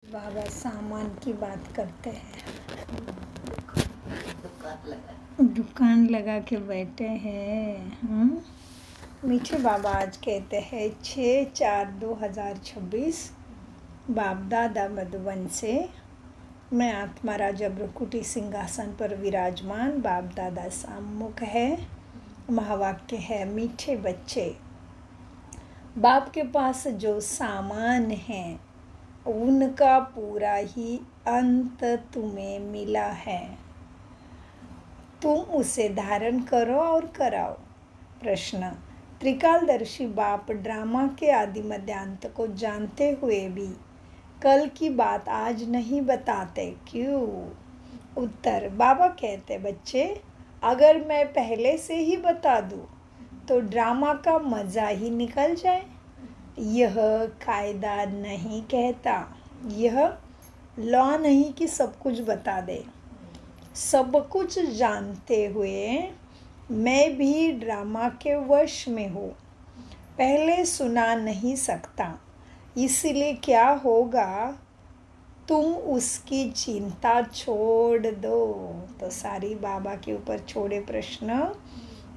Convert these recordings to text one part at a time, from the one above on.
बाबा सामान की बात करते हैं। दुकान लगा के बैठे हैं। मीठे बाबा आज कहते हैं 6/4/2026 बाप दादा मधुबन से। मैं आत्मा राजा ब्रकुटी सिंहासन पर विराजमान बाप दादा सम्मुख है। महावाक्य है, मीठे बच्चे, बाप के पास जो सामान है उनका पूरा ही अंत तुम्हें मिला है। तुम उसे धारण करो और कराओ। प्रश्न, त्रिकालदर्शी बाप ड्रामा के आदि मध्यांत को जानते हुए भी कल की बात आज नहीं बताते क्यों? उत्तर, बाबा कहते, बच्चे, अगर मैं पहले से ही बता दूं तो ड्रामा का मज़ा ही निकल जाए। यह कायदा नहीं कहता, यह लॉ नहीं कि सब कुछ बता दे। सब कुछ जानते हुए मैं भी ड्रामा के वश में हूँ। पहले सुना नहीं सकता, इसलिए क्या होगा, तुम उसकी चिंता छोड़ दो। तो सारी बाबा के ऊपर छोड़े प्रश्न।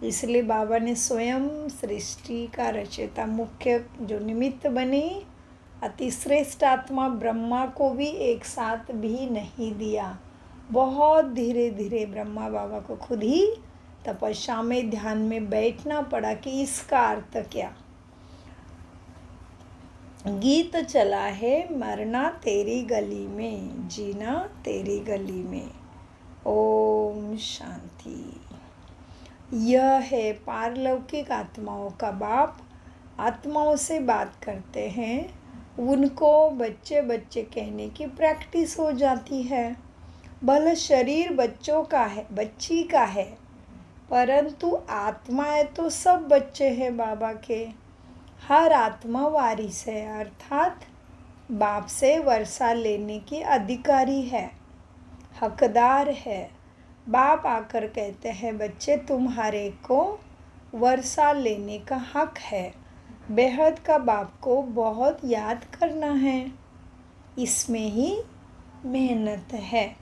इसलिए बाबा ने स्वयं सृष्टि का रचयिता मुख्य जो निमित्त बने, अतिश्रेष्ठ आत्मा ब्रह्मा को भी एक साथ भी नहीं दिया। बहुत धीरे धीरे ब्रह्मा बाबा को खुद ही तपस्या में ध्यान में बैठना पड़ा कि इसका अर्थ क्या। गीत चला है, मरना तेरी गली में, जीना तेरी गली में। ओम शांति। यह है पारलौकिक आत्माओं का बाप। आत्माओं से बात करते हैं, उनको बच्चे बच्चे कहने की प्रैक्टिस हो जाती है। भले शरीर बच्चों का है, बच्ची का है, परंतु आत्माएं तो सब बच्चे हैं बाबा के। हर आत्मा वारिस है, अर्थात बाप से वर्षा लेने की अधिकारी है, हकदार है। बाप आकर कहते हैं, बच्चे, तुम्हारे को वर्षा लेने का हक है। बेहद का बाप को बहुत याद करना है, इसमें ही मेहनत है।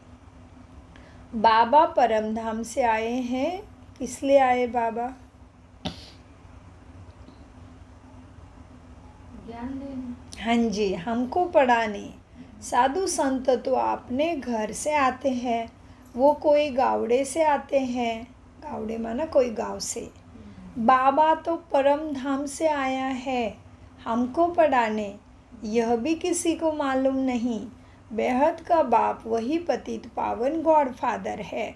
बाबा परमधाम से आए हैं, किस लिए आए बाबा? ज्ञान देने। हाँ जी, हमको पढ़ाने। साधु संत तो अपने घर से आते हैं, वो कोई गावड़े से आते हैं, गावड़े माना कोई गांव से। बाबा तो परम धाम से आया है हमको पढ़ाने, यह भी किसी को मालूम नहीं। बेहद का बाप वही पतित पावन गॉड फादर है,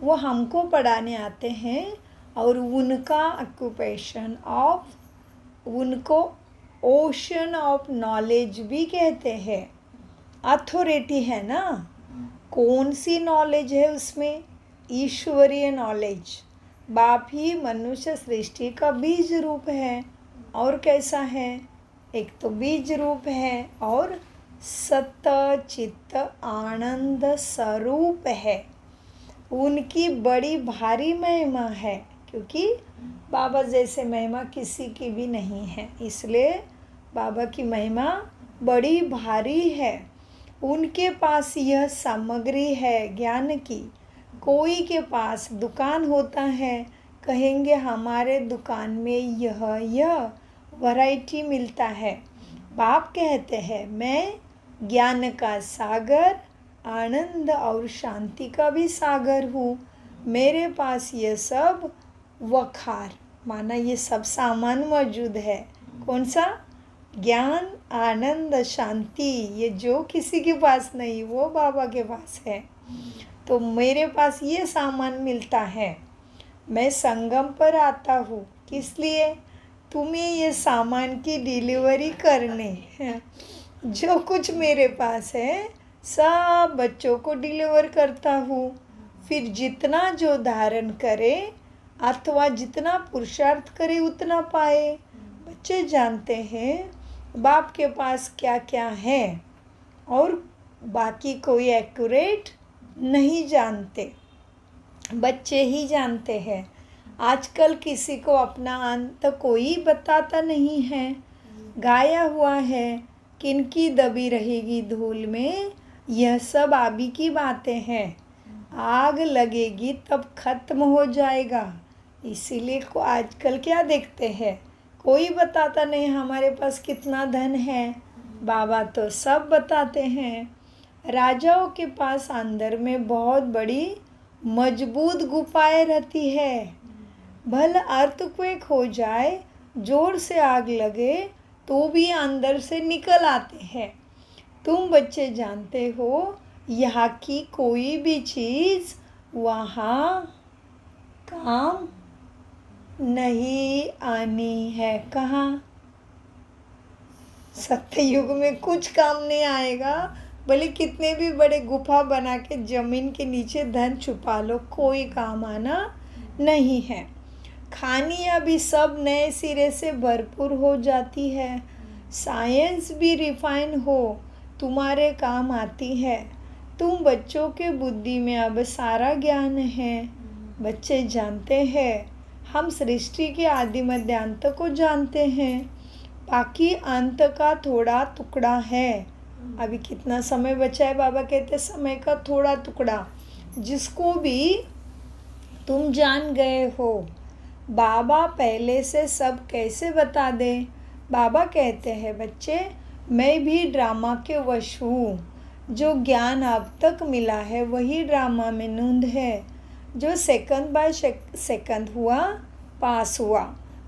वो हमको पढ़ाने आते हैं। और उनका ऑक्यूपेशन ऑफ, उनको ओशन ऑफ नॉलेज भी कहते हैं। अथॉरिटी है ना, कौन सी नॉलेज है उसमें? ईश्वरीय नॉलेज। बाप ही मनुष्य सृष्टि का बीज रूप है। और कैसा है? एक तो बीज रूप है और सत्य चित्त आनंद स्वरूप है। उनकी बड़ी भारी महिमा है, क्योंकि बाबा जैसे महिमा किसी की भी नहीं है, इसलिए बाबा की महिमा बड़ी भारी है। उनके पास यह सामग्री है ज्ञान की। कोई के पास दुकान होता है, कहेंगे हमारे दुकान में यह वैरायटी मिलता है। बाप कहते हैं, मैं ज्ञान का सागर, आनंद और शांति का भी सागर हूँ। मेरे पास ये सब वखार माना ये सब सामान मौजूद है। कौन सा? ज्ञान, आनंद, शांति। ये जो किसी के पास नहीं, वो बाबा के पास है। तो मेरे पास ये सामान मिलता है। मैं संगम पर आता हूँ, किस लिए? तुम्हें ये सामान की डिलीवरी करने। जो कुछ मेरे पास है सब बच्चों को डिलीवर करता हूँ। फिर जितना जो धारण करे अथवा जितना पुरुषार्थ करे उतना पाए। बच्चे जानते हैं बाप के पास क्या क्या है, और बाकी कोई एक्यूरेट नहीं जानते, बच्चे ही जानते हैं। आजकल किसी को अपना अंत कोई बताता नहीं है, गाया हुआ है। किनकी दबी रहेगी धूल में, यह सब अभी की बातें हैं। आग लगेगी तब खत्म हो जाएगा। इसीलिए को आजकल क्या देखते हैं, कोई बताता नहीं हमारे पास कितना धन है, बाबा तो सब बताते हैं। राजाओं के पास अंदर में बहुत बड़ी मजबूत गुफाएं रहती है। भले अर्थक्वेक हो जाए, जोर से आग लगे तो भी अंदर से निकल आते हैं। तुम बच्चे जानते हो, यहाँ की कोई भी चीज़ वहाँ काम नहीं आनी है। कहाँ? सत्ययुग में कुछ काम नहीं आएगा। भले कितने भी बड़े गुफा बना के जमीन के नीचे धन छुपा लो, कोई काम आना नहीं है। खानियाँ भी सब नए सिरे से भरपूर हो जाती है। साइंस भी रिफाइन हो तुम्हारे काम आती है। तुम बच्चों के बुद्धि में अब सारा ज्ञान है। बच्चे जानते हैं, हम सृष्टि के आदि मध्य अंत को जानते हैं। बाकी अंत का थोड़ा टुकड़ा है। अभी कितना समय बचा है, बाबा कहते समय का थोड़ा टुकड़ा, जिसको भी तुम जान गए हो। बाबा पहले से सब कैसे बता दे। बाबा कहते हैं, बच्चे मैं भी ड्रामा के वश हूँ। जो ज्ञान अब तक मिला है वही ड्रामा में नूंद है। जो सेकंड बाय सेकंड हुआ, पास हुआ,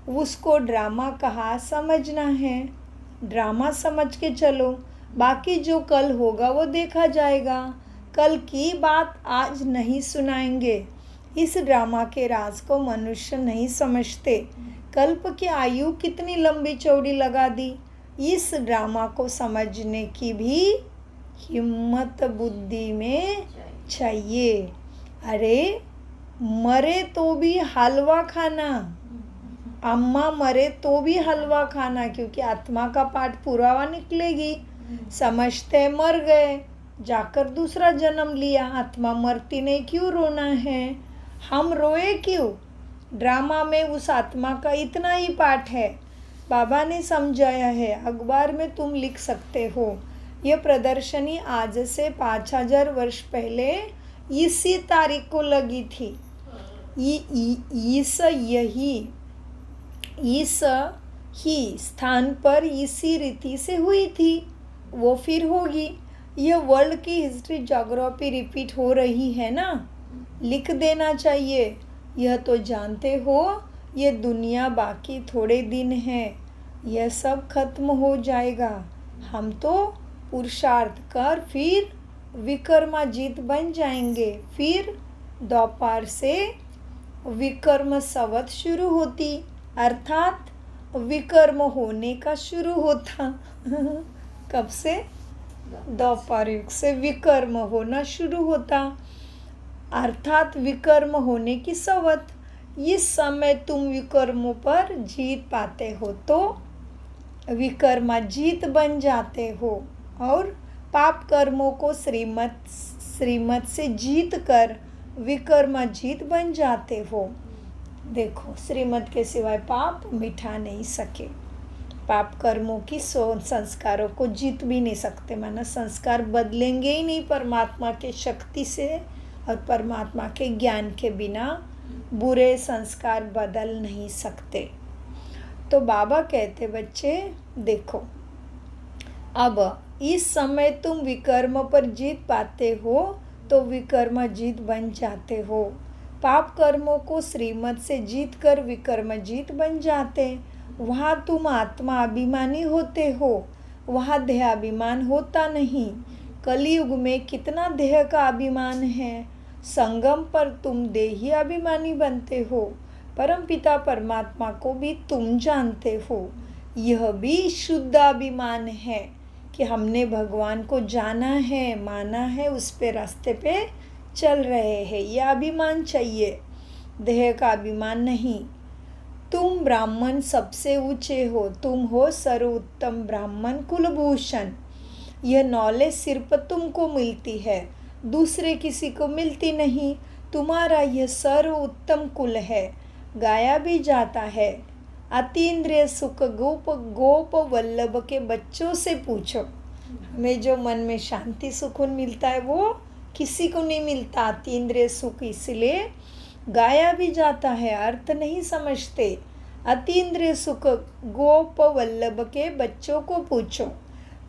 उसको ड्रामा कहा समझना है। ड्रामा समझ के चलो, बाकी जो कल होगा वो देखा जाएगा। कल की बात आज नहीं सुनाएंगे। इस ड्रामा के राज को मनुष्य नहीं समझते। कल्प की आयु कितनी लंबी चौड़ी लगा दी। इस ड्रामा को समझने की भी हिम्मत बुद्धि में चाहिए। अरे मरे तो भी हलवा खाना, अम्मा मरे तो भी हलवा खाना, क्योंकि आत्मा का पाठ पुरावा निकलेगी। समझते मर गए, जाकर दूसरा जन्म लिया, आत्मा मरती नहीं, क्यों रोना है। हम रोए क्यों? ड्रामा में उस आत्मा का इतना ही पाठ है। बाबा ने समझाया है, अखबार में तुम लिख सकते हो। यह प्रदर्शनी आज से 5000 वर्ष पहले इसी तारीख को लगी थी। इस ही स्थान पर इसी रीति से हुई थी, वो फिर होगी। यह वर्ल्ड की हिस्ट्री ज्योग्राफी रिपीट हो रही है ना, लिख देना चाहिए। यह तो जानते हो, ये दुनिया बाकी थोड़े दिन है, यह सब खत्म हो जाएगा। हम तो पुरुषार्थ कर फिर विक्रमाजीत बन जाएंगे। फिर दोपहर से विक्रम संवत शुरू होती, अर्थात विक्रम होने का शुरू होता। कब से? दोपहर युग से विक्रम होना शुरू होता, अर्थात विक्रम होने की संवत। इस समय तुम विक्रमों पर जीत पाते हो तो विक्रमाजीत बन जाते हो, और पाप कर्मों को श्रीमत से जीत कर विक्रमाजीत बन जाते हो। देखो, श्रीमत के सिवाय पाप मिटा नहीं सके। पाप कर्मों की संस्कारों को जीत भी नहीं सकते, माना संस्कार बदलेंगे ही नहीं परमात्मा के शक्ति से, और परमात्मा के ज्ञान के बिना बुरे संस्कार बदल नहीं सकते। तो बाबा कहते, बच्चे देखो, अब इस समय तुम विकर्म पर जीत पाते हो तो विकर्मजीत बन जाते हो। पाप कर्मों को श्रीमत से जीत कर विकर्मजीत बन जाते। वहाँ तुम आत्मा अभिमानी होते हो, वहाँ देहाभिमान होता नहीं। कलयुग में कितना देह का अभिमान है, संगम पर तुम देही अभिमानी बनते हो। परमपिता परमात्मा को भी तुम जानते हो। यह भी शुद्ध अभिमान है कि हमने भगवान को जाना है, माना है, उस पे रास्ते पे चल रहे हैं। यह अभिमान चाहिए, देह का अभिमान नहीं। तुम ब्राह्मण सबसे ऊंचे हो, तुम हो सर्वोत्तम ब्राह्मण कुलभूषण। यह नॉलेज सिर्फ तुमको मिलती है, दूसरे किसी को मिलती नहीं। तुम्हारा यह सर्वोत्तम कुल है, गाया भी जाता है। अतीन्द्रिय सुख गोप गोप वल्लभ के बच्चों से पूछो। हमें जो मन में शांति सुकून मिलता है वो किसी को नहीं मिलता। अतीन्द्रिय सुख इसलिए गाया भी जाता है, अर्थ नहीं समझते। अतीन्द्रिय सुख गोप वल्लभ के बच्चों को पूछो।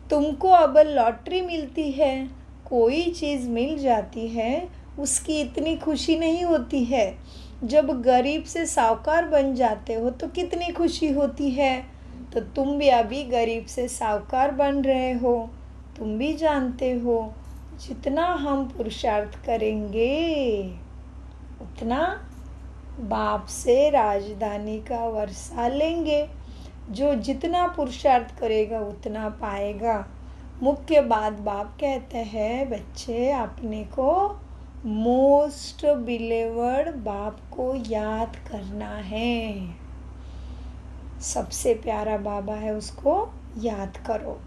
तुमको अब लॉटरी मिलती है, कोई चीज़ मिल जाती है, उसकी इतनी खुशी नहीं होती है। जब गरीब से साहूकार बन जाते हो तो कितनी खुशी होती है। तो तुम भी अभी गरीब से साहूकार बन रहे हो, तुम भी जानते हो। जितना हम पुरुषार्थ करेंगे उतना बाप से राजधानी का वर्षा लेंगे। जो जितना पुरुषार्थ करेगा उतना पाएगा। मुख्य बात बाप कहते हैं, बच्चे अपने को मोस्ट बिलीवर्ड बाप को याद करना है। सबसे प्यारा बाबा है, उसको याद करो।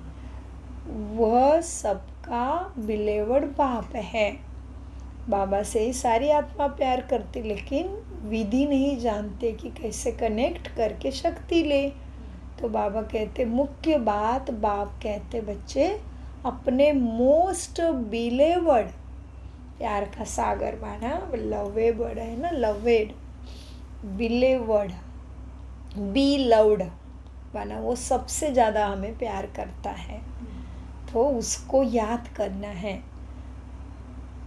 वह सबका बिलीवर्ड बाप है। बाबा से ही सारी आत्मा प्यार करती, लेकिन विधि नहीं जानते कि कैसे कनेक्ट करके शक्ति ले। तो बाबा कहते मुख्य बात, बाप कहते बच्चे अपने मोस्ट बिलीवर्ड, प्यार का सागर माना लवेड है ना, लवेड बिलीवर्ड, बी लव्ड माना वो सबसे ज़्यादा हमें प्यार करता है, तो उसको याद करना है।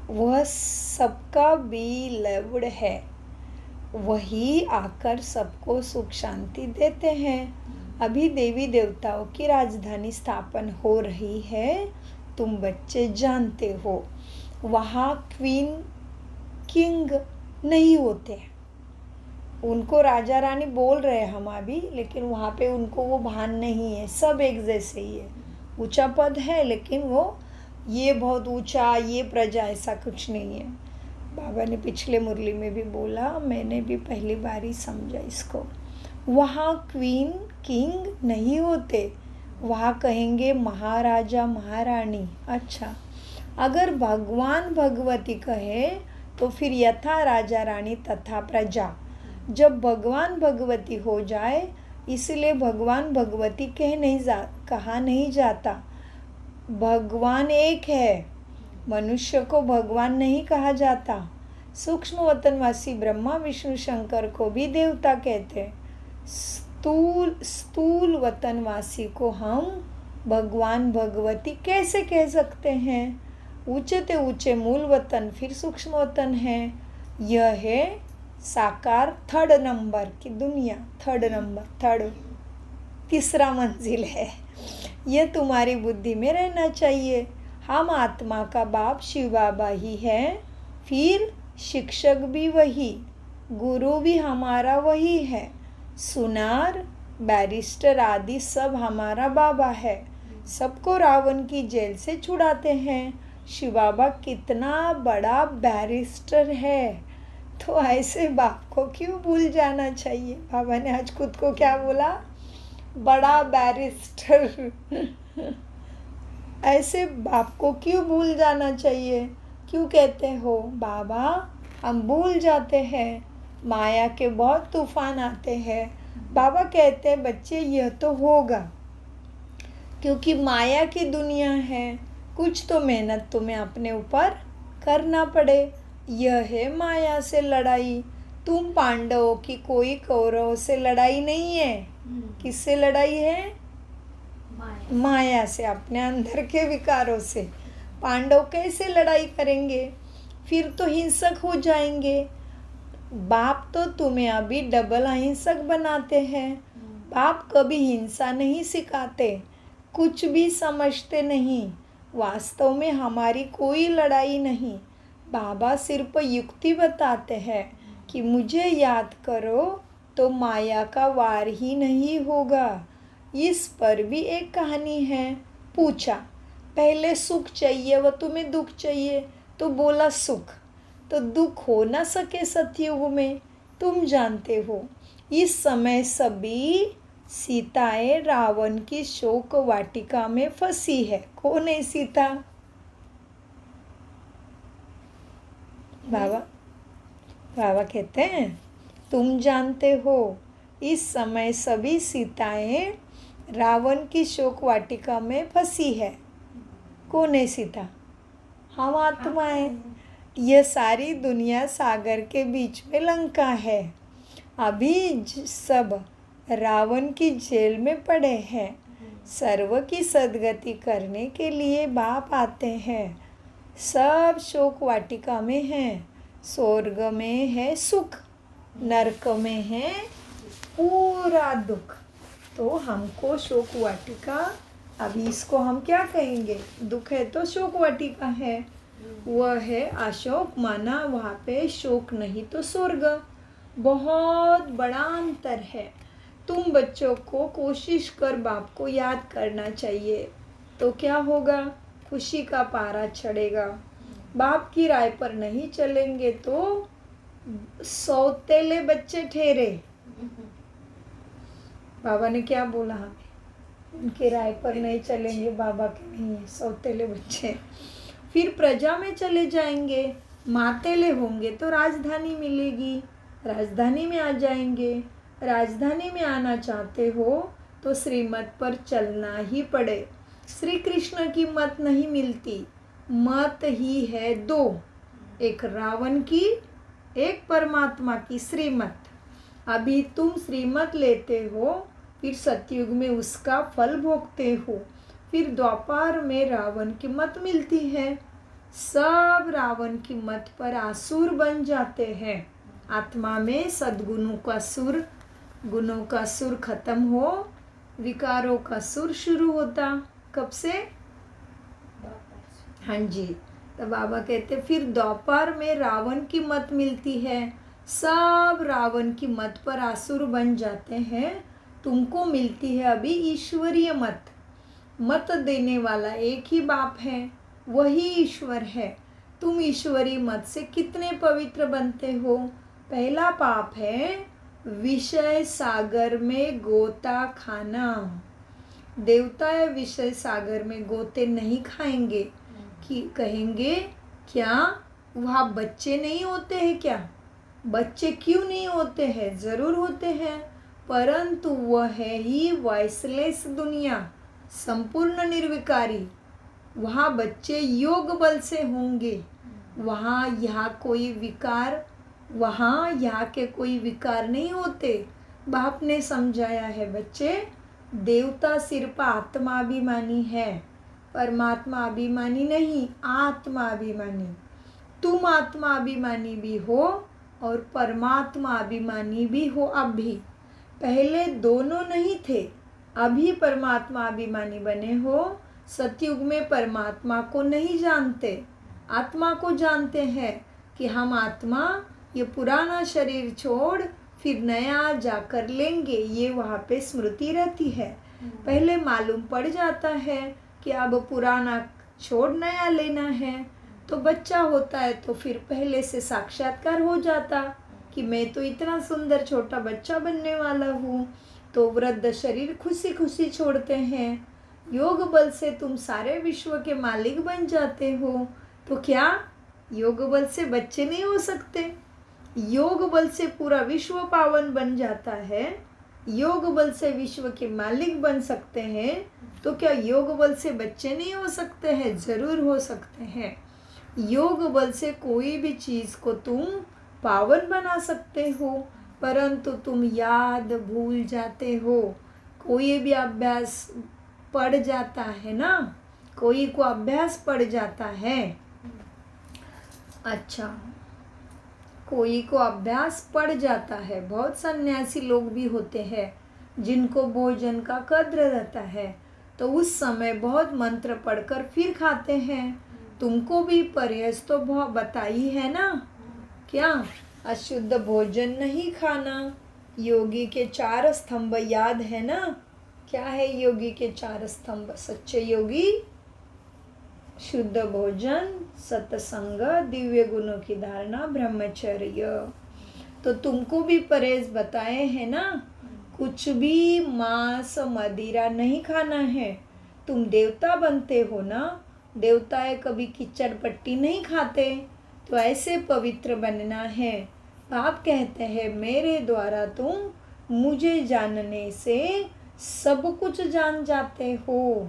वह सबका बी लव्ड है, वही आकर सबको सुख शांति देते हैं। अभी देवी देवताओं की राजधानी स्थापन हो रही है, तुम बच्चे जानते हो। वहाँ क्वीन किंग नहीं होते, उनको राजा रानी बोल रहे हैं हम अभी, लेकिन वहाँ पे उनको वो भान नहीं है। सब एक जैसे ही है, ऊंचा पद है लेकिन वो ये बहुत ऊंचा, ये प्रजा, ऐसा कुछ नहीं है। बाबा ने पिछले मुरली में भी बोला, मैंने भी पहली बार ही समझा इसको। वहाँ क्वीन किंग नहीं होते, वहाँ कहेंगे महाराजा महारानी। अच्छा, अगर भगवान भगवती कहे तो फिर यथा राजा रानी तथा प्रजा। जब भगवान भगवती हो जाए, इसलिए भगवान भगवती कहा नहीं जाता। भगवान एक है, मनुष्य को भगवान नहीं कहा जाता। सूक्ष्म वतनवासी ब्रह्मा विष्णु शंकर को भी देवता कहते हैं। स्थूल वतनवासी को हम भगवान भगवती कैसे कह सकते हैं? ऊंचे ते ऊंचे मूल वतन फिर सूक्ष्म वतन है। यह है साकार थर्ड नंबर की दुनिया, तीसरा मंजिल है। यह तुम्हारी बुद्धि में रहना चाहिए। हम आत्मा का बाप शिव बाबा ही है, फिर शिक्षक भी वही, गुरु भी हमारा वही है, सुनार बैरिस्टर आदि सब हमारा बाबा है। सबको रावण की जेल से छुड़ाते हैं। शिव बाबा कितना बड़ा बैरिस्टर है, तो ऐसे बाप को क्यों भूल जाना चाहिए? बाबा ने आज खुद को क्या बोला? बड़ा बैरिस्टर। ऐसे बाप को क्यों भूल जाना चाहिए? क्यों कहते हो बाबा हम भूल जाते हैं, माया के बहुत तूफान आते हैं। बाबा कहते हैं बच्चे यह तो होगा, क्योंकि माया की दुनिया है, कुछ तो मेहनत तुम्हें अपने ऊपर करना पड़े। यह है माया से लड़ाई। तुम पांडवों की कोई कौरवों से लड़ाई नहीं है। किससे लड़ाई है? माया से, अपने अंदर के विकारों से। पांडव कैसे लड़ाई करेंगे? फिर तो हिंसक हो जाएंगे। बाप तो तुम्हें अभी डबल अहिंसक बनाते हैं। बाप कभी हिंसा नहीं सिखाते, कुछ भी समझते नहीं। वास्तव में हमारी कोई लड़ाई नहीं। बाबा सिर्फ युक्ति बताते हैं कि मुझे याद करो तो माया का वार ही नहीं होगा। इस पर भी एक कहानी है। पूछा पहले सुख चाहिए व तुम्हें दुख चाहिए, तो बोला सुख। तो दुख हो ना सके सतयुग में, तुम जानते हो। इस समय सभी सीताएं रावण की शोक वाटिका में फंसी है। कौन है सीता? बाबा कहते हैं तुम जानते हो। इस समय सभी सीताएं रावण की शोक वाटिका में फंसी है। कौन है सीता? हम आत्माएं। यह सारी दुनिया सागर के बीच में लंका है। अभी सब रावण की जेल में पड़े हैं। सर्व की सद्गति करने के लिए बाप आते हैं। सब शोक वाटिका में हैं। स्वर्ग में है सुख, नरक में है पूरा दुख। तो हमको शोक वाटिका, अभी इसको हम क्या कहेंगे? दुख है तो शोक वाटिका है, वह है अशोक, माना वहाँ पे शोक नहीं तो स्वर्ग। बहुत बड़ा अंतर है। तुम बच्चों को कोशिश कर बाप को याद करना चाहिए, तो क्या होगा? खुशी का पारा चढ़ेगा। बाप की राय पर नहीं चलेंगे तो सौतेले बच्चे ठहरे। बाबा ने क्या बोला हमें? उनके राय पर नहीं चलेंगे, बाबा के नहीं है, सौतेले बच्चे। फिर प्रजा में चले जाएंगे, मातेले होंगे तो राजधानी मिलेगी, राजधानी में आ जाएंगे। राजधानी में आना चाहते हो तो श्रीमत पर चलना ही पड़े। श्री कृष्ण की मत नहीं मिलती, मत ही है दो, एक रावण की, एक परमात्मा की श्रीमत। अभी तुम श्रीमत लेते हो, फिर सतयुग में उसका फल भोगते हो, फिर द्वापर में रावण की मत मिलती है। सब रावण की मत पर आसुर बन जाते हैं। आत्मा में सद्गुणों का सुर, गुणों का सुर खत्म हो, विकारों का सुर शुरू होता। कब से? हाँ जी। तो बाबा कहते फिर द्वापर में रावण की मत मिलती है। सब रावण की मत पर आसुर बन जाते हैं। तुमको मिलती है अभी ईश्वरीय मत। मत देने वाला एक ही बाप है, वही ईश्वर है। तुम ईश्वरी मत से कितने पवित्र बनते हो? पहला पाप है विषय सागर में गोता खाना। देवता विषय सागर में गोते नहीं खाएंगे कि कहेंगे क्या वहाँ बच्चे नहीं होते हैं क्या? बच्चे क्यों नहीं होते हैं? ज़रूर होते हैं, परंतु वह है ही वॉइसलेस दुनिया, संपूर्ण निर्विकारी। वहाँ बच्चे योग बल से होंगे। वहाँ यहाँ कोई विकार, वहाँ यहाँ के कोई विकार नहीं होते। बाप ने समझाया है बच्चे, देवता सिर्फ आत्माभिमानी है, परमात्मा अभिमानी नहीं, आत्मा अभिमानी। तुम आत्मा अभिमानी भी हो और परमात्मा अभिमानी भी हो। अभी पहले दोनों नहीं थे, अभी परमात्मा अभिमानी बने हो। सतयुग में परमात्मा को नहीं जानते, आत्मा को जानते हैं कि हम आत्मा ये पुराना शरीर छोड़ फिर नया जाकर लेंगे, ये वहाँ पे स्मृति रहती है। पहले मालूम पड़ जाता है कि अब पुराना छोड़ नया लेना है। तो बच्चा होता है तो फिर पहले से साक्षात्कार हो जाता कि मैं तो इतना सुंदर छोटा बच्चा बनने वाला हूँ। तो वृद्ध शरीर खुशी खुशी छोड़ते हैं। योग बल से तुम सारे विश्व के मालिक बन जाते हो। तो क्या योग बल से बच्चे नहीं हो सकते? योग बल से पूरा विश्व पावन बन जाता है। योग बल से विश्व के मालिक बन सकते हैं। तो क्या योग बल से बच्चे नहीं हो सकते हैं? जरूर हो सकते हैं। योग बल से कोई भी चीज़ को तुम पावन बना सकते हो, परंतु तुम याद भूल जाते हो। कोई भी अभ्यास पड़ जाता है ना, कोई को अभ्यास पड़ जाता है। अच्छा, कोई को अभ्यास पड़ जाता है। बहुत सन्यासी लोग भी होते हैं जिनको भोजन का कद्र रहता है, तो उस समय बहुत मंत्र पढ़कर फिर खाते हैं। तुमको भी परहेज तो बहुत बताई है ना, क्या अशुद्ध भोजन नहीं खाना। योगी के 4 स्तंभ याद है ना? क्या है योगी के 4 स्तंभ? सच्चे योगी, शुद्ध भोजन, सत्संग, दिव्य गुणों की धारणा, ब्रह्मचर्य। तो तुमको भी परहेज बताए हैं ना, कुछ भी मांस मदिरा नहीं खाना है। तुम देवता बनते हो ना, देवताएं कभी कीचड़ पट्टी नहीं खाते, तो ऐसे पवित्र बनना है। आप कहते हैं मेरे द्वारा तुम मुझे जानने से सब कुछ जान जाते हो,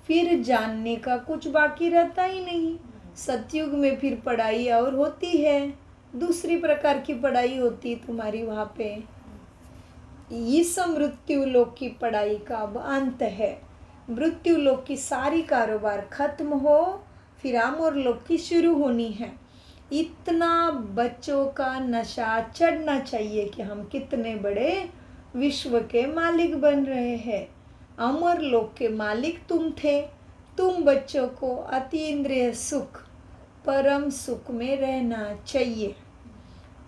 फिर जानने का कुछ बाकी रहता ही नहीं। सतयुग में फिर पढ़ाई और होती है, दूसरी प्रकार की पढ़ाई होती तुम्हारी वहाँ पे। इस मृत्यु लोक की पढ़ाई का अब अंत है। मृत्यु लोक की सारी कारोबार खत्म हो, फिर अमर लोक की शुरू होनी है। इतना बच्चों का नशा चढ़ना चाहिए कि हम कितने बड़े विश्व के मालिक बन रहे हैं। अमर लोक के मालिक तुम थे। तुम बच्चों को अतीन्द्रिय सुख, परम सुख में रहना चाहिए।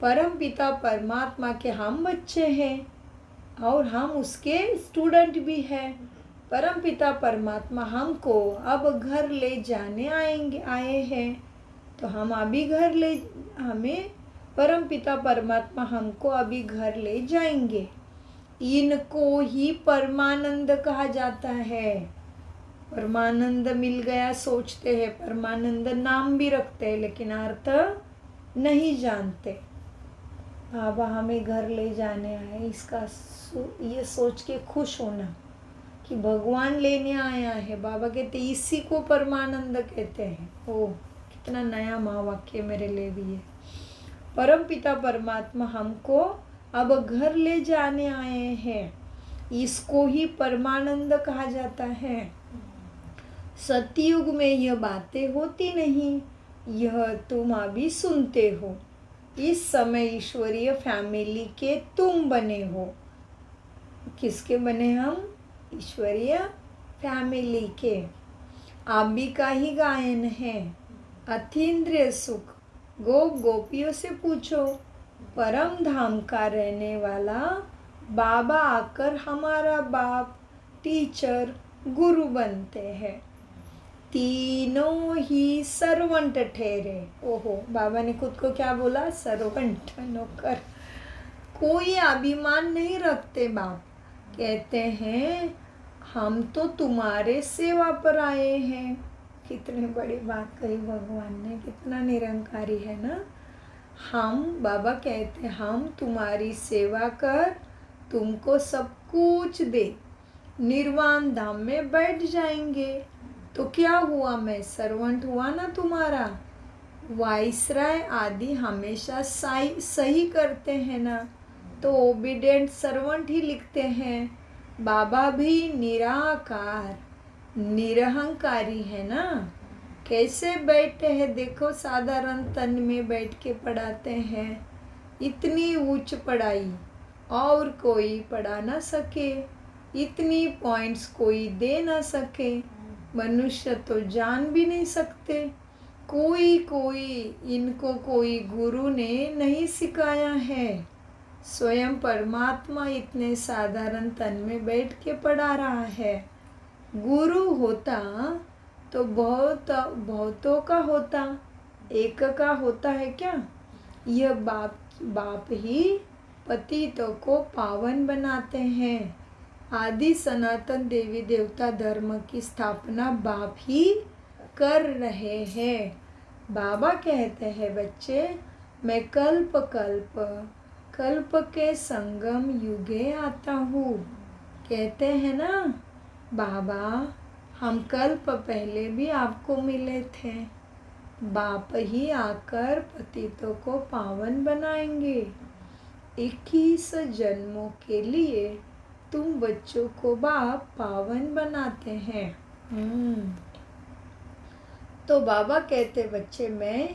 परम पिता परमात्मा के हम बच्चे हैं और हम उसके स्टूडेंट भी हैं। परम पिता परमात्मा हमको अब घर ले जाने आए हैं, तो हम अभी हमें परम पिता परमात्मा हमको अभी घर ले जाएंगे। इनको ही परमानंद कहा जाता है। परमानंद मिल गया सोचते हैं, परमानंद नाम भी रखते हैं, लेकिन अर्थ नहीं जानते। बाबा हमें घर ले जाने आए, इसका ये सोच के खुश होना कि भगवान लेने आया है। बाबा कहते इसी को परमानंद कहते हैं। ओ कितना नया महावाक्य मेरे लिए भी है। परम पिता परमात्मा हमको अब घर ले जाने आए हैं, इसको ही परमानंद कहा जाता है। सतयुग में यह बातें होती नहीं, यह तुम अभी सुनते हो। इस समय ईश्वरीय फैमिली के तुम बने हो। किसके बने हम? ईश्वरीय फैमिली के। आंबी का ही गायन है। अतीन्द्रिय सुख गोप गोपियों से पूछो। परम धाम का रहने वाला बाबा आकर हमारा बाप, टीचर, गुरु बनते हैं। तीनों ही सर्वंट ठहरे। ओहो, बाबा ने खुद को क्या बोला? सर्वंट, नौकर। कोई अभिमान नहीं रखते बाप। कहते हैं हम तो तुम्हारे सेवा पर आए हैं। कितनी बड़ी बात कही भगवान ने, कितना निरंकारी है ना। हम, बाबा कहते हैं हम तुम्हारी सेवा कर तुमको सब कुछ दे, निर्वाण धाम में बैठ जाएंगे। तो क्या हुआ? मैं सर्वेंट हुआ ना तुम्हारा। वाइसराय आदि हमेशा सही करते हैं ना, तो ओबीडेंट सर्वेंट ही लिखते हैं। बाबा भी निराकार निरहंकारी है ना। कैसे बैठे हैं देखो, साधारण तन में बैठ के पढ़ाते हैं। इतनी उच्च पढ़ाई और कोई पढ़ा ना सके, इतनी पॉइंट्स कोई दे ना सके। मनुष्य तो जान भी नहीं सकते। कोई इनको कोई गुरु ने नहीं सिखाया है। स्वयं परमात्मा इतने साधारण तन में बैठ के पढ़ा रहा है। गुरु होता तो बहुतों का होता, एक का होता है क्या? यह बाप ही पतितों को पावन बनाते हैं। आदि सनातन देवी देवता धर्म की स्थापना बाप ही कर रहे हैं। बाबा कहते हैं बच्चे, मैं कल्प के संगम युगे आता हूँ। कहते हैं ना बाबा, हम कल्प पहले भी आपको मिले थे। बाप ही आकर पतितों को पावन बनाएंगे। 21 जन्मों के लिए तुम बच्चों को बाप पावन बनाते हैं। तो बाबा कहते बच्चे, मैं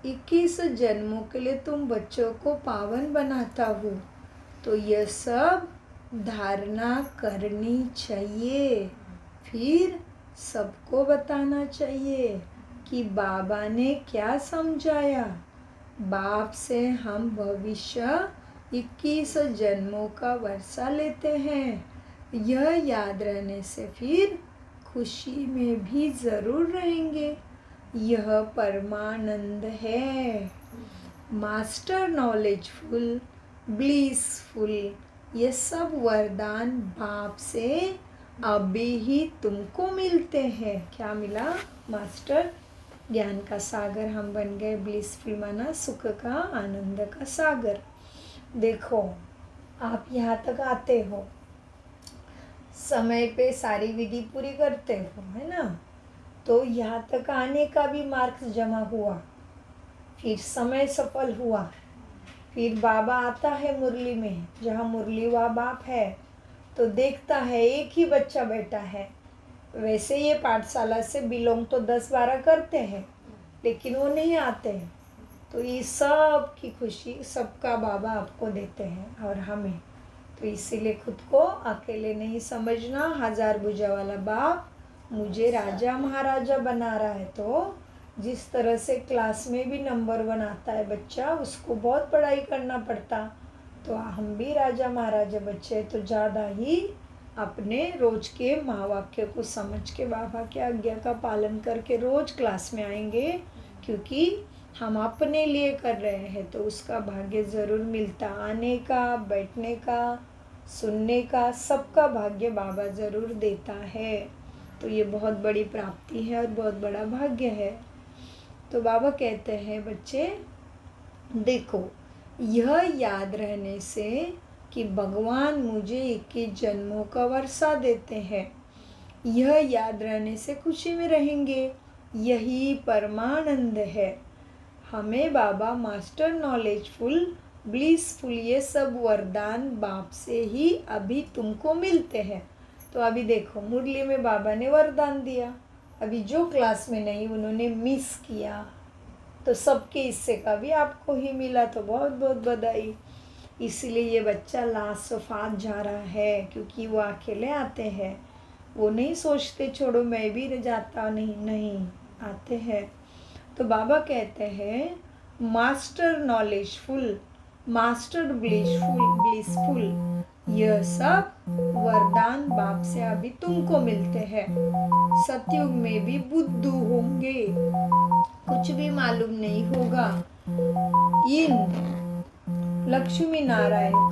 21 जन्मों के लिए तुम बच्चों को पावन बनाता हूँ। तो यह सब धारणा करनी चाहिए, फिर सबको बताना चाहिए कि बाबा ने क्या समझाया। बाप से हम भविष्य 21 जन्मों का वर्षा लेते हैं। यह याद रहने से फिर खुशी में भी ज़रूर रहेंगे। यह परमानंद है। मास्टर नॉलेजफुल, ब्लिसफुल, ये सब वरदान बाप से अभी ही तुमको मिलते हैं। क्या मिला? मास्टर ज्ञान का सागर हम बन गए। ब्लिसफुल माना सुख का, आनंद का सागर। देखो आप यहाँ तक आते हो, समय पे सारी विधि पूरी करते हो, है ना, तो यहाँ तक आने का भी मार्क्स जमा हुआ, फिर समय सफल हुआ, फिर बाबा आता है मुरली में, जहाँ मुरली वा बाप है, तो देखता है एक ही बच्चा बैठा है। वैसे ये पाठशाला से बिलोंग तो 10-12 करते हैं, लेकिन वो नहीं आते हैं, तो ये सब की खुशी सबका बाबा आपको देते हैं और हमें, तो इसीलिए खुद को अकेले नहीं समझना। 1000 भुजा वाला बाप मुझे राजा महाराजा बना रहा है, तो जिस तरह से क्लास में भी नंबर 1 आता है बच्चा, उसको बहुत पढ़ाई करना पड़ता, तो हम भी राजा महाराजा बच्चे, तो ज़्यादा ही अपने रोज के महावाक्य को समझ के बाबा की आज्ञा का पालन करके रोज क्लास में आएंगे, क्योंकि हम अपने लिए कर रहे हैं, तो उसका भाग्य ज़रूर मिलता। आने का, बैठने का, सुनने का, सबका भाग्य बाबा ज़रूर देता है। तो ये बहुत बड़ी प्राप्ति है और बहुत बड़ा भाग्य है। तो बाबा कहते हैं बच्चे देखो, यह याद रहने से कि भगवान मुझे 21 जन्मों का वर्षा देते हैं, यह याद रहने से खुशी में रहेंगे, यही परमानंद है। हमें बाबा मास्टर नॉलेजफुल ब्लिसफुल ये सब वरदान बाप से ही अभी तुमको मिलते हैं। तो अभी देखो मुरली में बाबा ने वरदान दिया, अभी जो क्लास में नहीं उन्होंने मिस किया, तो सबके हिस्से का भी आपको ही मिला, तो बहुत बहुत बधाई। इसीलिए ये बच्चा लास्ट ऑफ आज जा रहा है, क्योंकि वो अकेले आते हैं, वो नहीं सोचते छोड़ो मैं भी जाता, नहीं आते हैं। तो बाबा कहते हैं मास्टर नॉलेजफुल, मास्टर ब्लिसफुल, यह सब वरदान बाप से अभी तुमको मिलते हैं। सतयुग में भी बुद्धू होंगे, कुछ भी मालूम नहीं होगा। इन लक्ष्मी नारायण